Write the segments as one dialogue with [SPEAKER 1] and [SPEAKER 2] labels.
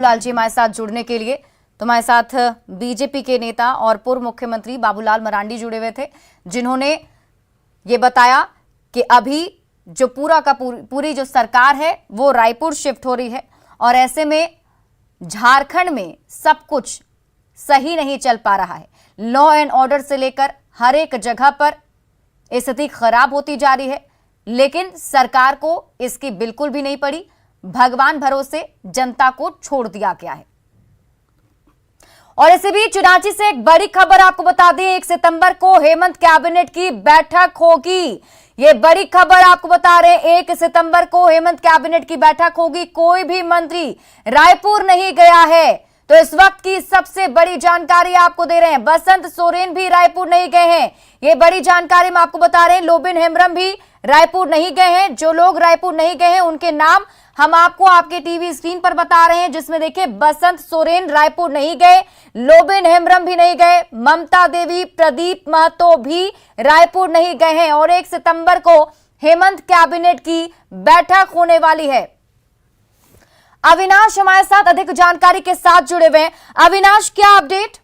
[SPEAKER 1] लाल जी हमारे साथ जुड़ने के लिए। तो हमारे साथ बीजेपी के नेता और पूर्व मुख्यमंत्री बाबूलाल मरांडी जुड़े हुए थे, जिन्होंने ये बताया कि अभी जो पूरी जो सरकार है वो रायपुर शिफ्ट हो रही है और ऐसे में झारखंड में सब कुछ सही नहीं चल पा रहा है। लॉ एंड ऑर्डर से लेकर हर एक जगह पर स्थिति खराब होती जा रही है, लेकिन सरकार को इसकी बिल्कुल भी नहीं पड़ी। भगवान भरोसे जनता को छोड़ दिया गया है। और इसी बीच रांची से एक बड़ी खबर आपको बता दें, 1 सितंबर को हेमंत कैबिनेट की बैठक होगी। ये बड़ी खबर आपको बता रहे हैं, 1 सितंबर को हेमंत कैबिनेट की बैठक होगी। कोई भी मंत्री रायपुर नहीं गया है। तो इस वक्त की सबसे बड़ी जानकारी आपको दे रहे हैं, बसंत सोरेन भी रायपुर नहीं गए हैं। ये बड़ी जानकारी हम आपको बता रहे हैं, लोबिन हेम्ब्रम भी रायपुर नहीं गए हैं। जो लोग रायपुर नहीं गए हैं उनके नाम हम आपको आपके टीवी स्क्रीन पर बता रहे हैं, जिसमें देखिए बसंत सोरेन रायपुर नहीं गए, लोबिन हेम्ब्रम भी नहीं गए, ममता देवी, प्रदीप महतो भी रायपुर नहीं गए हैं। और 1 सितंबर को हेमंत कैबिनेट की बैठक होने वाली है। अविनाश हमारे साथ अधिक जानकारी के साथ जुड़े हुए हैं। अविनाश, क्या अपडेट?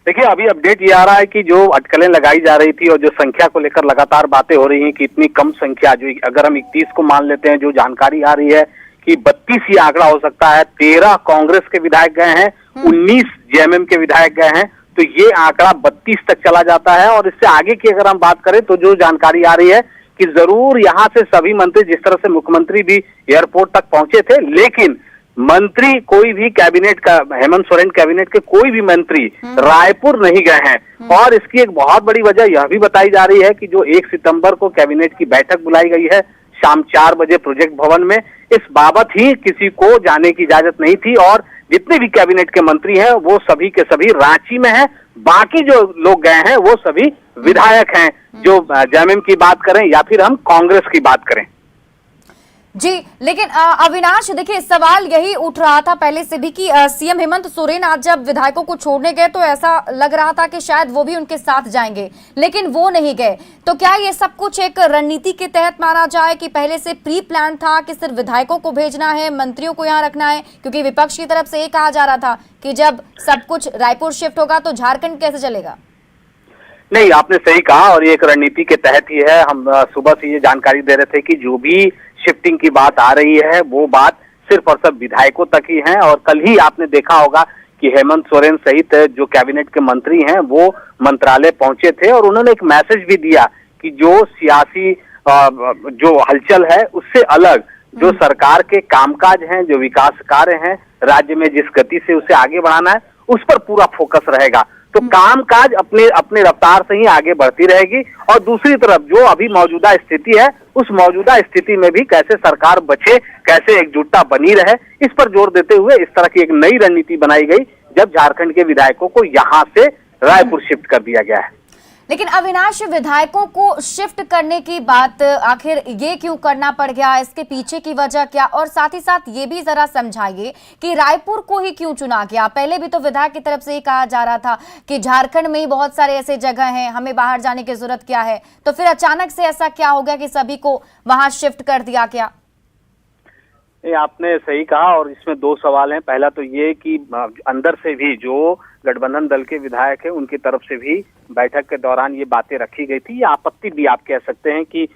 [SPEAKER 2] देखिए, अभी अपडेट ये आ रहा है कि जो अटकलें लगाई जा रही थी और जो संख्या को लेकर लगातार बातें हो रही हैं कि इतनी कम संख्या, जो अगर हम 31 को मान लेते हैं, जो जानकारी आ रही है कि 32 ही आंकड़ा हो सकता है। 13 कांग्रेस के विधायक गए हैं, 19 जेएमएम के विधायक गए हैं, तो ये आंकड़ा 32 तक चला जाता है। और इससे आगे की अगर हम बात करें तो जो जानकारी आ रही है कि जरूर यहाँ से सभी मंत्री, जिस तरह से मुख्यमंत्री भी एयरपोर्ट तक पहुंचे थे, लेकिन मंत्री कोई भी कैबिनेट का, हेमंत सोरेन कैबिनेट के कोई भी मंत्री रायपुर नहीं गए हैं। और इसकी एक बहुत बड़ी वजह यह भी बताई जा रही है कि जो 1 सितंबर को कैबिनेट की बैठक बुलाई गई है शाम 4 बजे प्रोजेक्ट भवन में, इस बाबत ही किसी को जाने की इजाजत नहीं थी। और जितने भी कैबिनेट के मंत्री हैं वो सभी के सभी रांची में हैं। बाकी जो लोग गए हैं वो सभी विधायक हैं, जो जेएमएम की बात करें या फिर हम कांग्रेस की बात करें।
[SPEAKER 1] जी, लेकिन अविनाश देखिए, सवाल यही उठ रहा था पहले से भी कि सीएम हेमंत सोरेन आज जब विधायकों को छोड़ने गए तो ऐसा लग रहा था कि शायद वो भी उनके साथ जाएंगे, लेकिन वो नहीं गए। तो क्या ये सब कुछ एक रणनीति के तहत माना जाए कि पहले से प्री प्लान था कि सिर्फ विधायकों को भेजना है, मंत्रियों को यहाँ रखना है? क्योंकि विपक्ष की तरफ से ये कहा जा रहा था कि जब सब कुछ रायपुर शिफ्ट होगा तो झारखंड कैसे चलेगा?
[SPEAKER 2] नहीं, आपने सही कहा और ये एक रणनीति के तहत ही है। हम सुबह से ये जानकारी दे रहे थे कि जो भी शिफ्टिंग की बात आ रही है वो बात सिर्फ और सिर्फ विधायकों तक ही है। और कल ही आपने देखा होगा कि हेमंत सोरेन सहित जो कैबिनेट के मंत्री हैं वो मंत्रालय पहुंचे थे और उन्होंने एक मैसेज भी दिया कि जो सियासी जो हलचल है उससे अलग जो सरकार के कामकाज हैं, जो विकास कार्य हैं राज्य में, जिस गति से उसे आगे बढ़ाना है उस पर पूरा फोकस रहेगा। तो कामकाज अपने रफ्तार से ही आगे बढ़ती रहेगी। और दूसरी तरफ जो अभी मौजूदा स्थिति है, उस मौजूदा स्थिति में भी कैसे सरकार बचे, कैसे एकजुटता बनी रहे, इस पर जोर देते हुए इस तरह की एक नई रणनीति बनाई गई, जब झारखंड के विधायकों को यहाँ से रायपुर शिफ्ट कर दिया गया है।
[SPEAKER 1] लेकिन अविनाश, विधायकों को शिफ्ट करने की बात आखिर ये क्यों करना पड़ गया? इसके पीछे की वजह क्या? और साथ ही साथ ये भी जरा समझाइए कि रायपुर को ही क्यों चुना गया? पहले भी तो विधायक की तरफ से ये कहा जा रहा था कि झारखंड में ही बहुत सारे ऐसे जगह हैं, हमें बाहर जाने की जरूरत क्या है। तो फिर अचानक से ऐसा क्या हो गया कि सभी को वहां शिफ्ट कर दिया गया?
[SPEAKER 2] ये आपने सही कहा और इसमें 2 सवाल हैं। पहला तो ये कि अंदर से भी जो गठबंधन दल के विधायक हैं उनकी तरफ से भी बैठक के दौरान ये बातें रखी गई थी। ये आपत्ति भी आप कह सकते हैं कि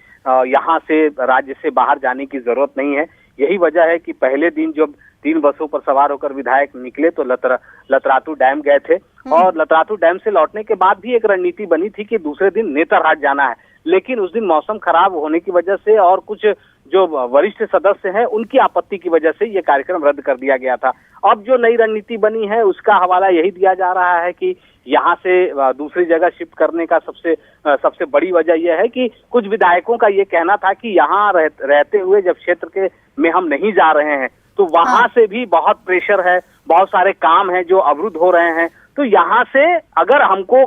[SPEAKER 2] यहाँ से, राज्य से बाहर जाने की जरूरत नहीं है। यही वजह है कि पहले दिन जब 3 बसों पर सवार होकर विधायक निकले तो लतरातू डैम गए थे और लतरातू डैम से लौटने के बाद भी एक रणनीति बनी थी कि दूसरे दिन नेतरहाट जाना है। लेकिन उस दिन मौसम खराब होने की वजह से और कुछ जो वरिष्ठ सदस्य हैं उनकी आपत्ति की वजह से ये कार्यक्रम रद्द कर दिया गया था। अब जो नई रणनीति बनी है उसका हवाला यही दिया जा रहा है कि यहाँ से दूसरी जगह शिफ्ट करने का सबसे बड़ी वजह यह है कि कुछ विधायकों का ये कहना था कि यहाँ रहते हुए जब क्षेत्र में हम नहीं जा रहे हैं तो वहां से भी बहुत प्रेशर है, बहुत सारे काम हैं जो अवरुद्ध हो रहे हैं। तो यहाँ से अगर हमको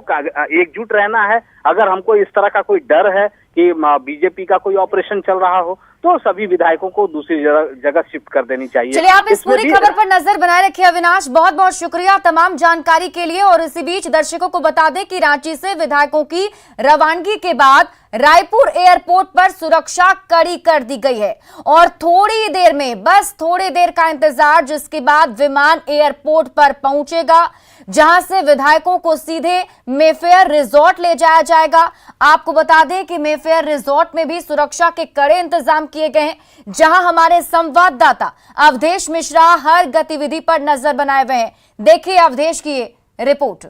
[SPEAKER 2] एकजुट रहना है, अगर हमको इस तरह का कोई डर है कि बीजेपी का कोई ऑपरेशन चल रहा हो, तो सभी विधायकों को दूसरी जगह शिफ्ट कर देनी चाहिए।
[SPEAKER 1] चलिए, आप इस पूरी खबर पर नजर बनाए रखिए अविनाश। बहुत बहुत शुक्रिया तमाम जानकारी के लिए। और इसी बीच दर्शकों को बता दें कि रांची से विधायकों की रवानगी के बाद रायपुर एयरपोर्ट पर सुरक्षा कड़ी कर दी गई है और थोड़ी देर में, बस थोड़ी देर का इंतजार, जिसके बाद विमान एयरपोर्ट पर पहुंचेगा, जहां से विधायकों को सीधे मेफेयर रिजॉर्ट ले जाया जाएगा। आपको बता दें कि मेफेयर रिजॉर्ट में भी सुरक्षा के कड़े इंतजाम किए गए हैं, जहां हमारे संवाददाता अवधेश मिश्रा हर गतिविधि पर नजर बनाए हुए हैं। देखिए अवधेश की ये रिपोर्ट।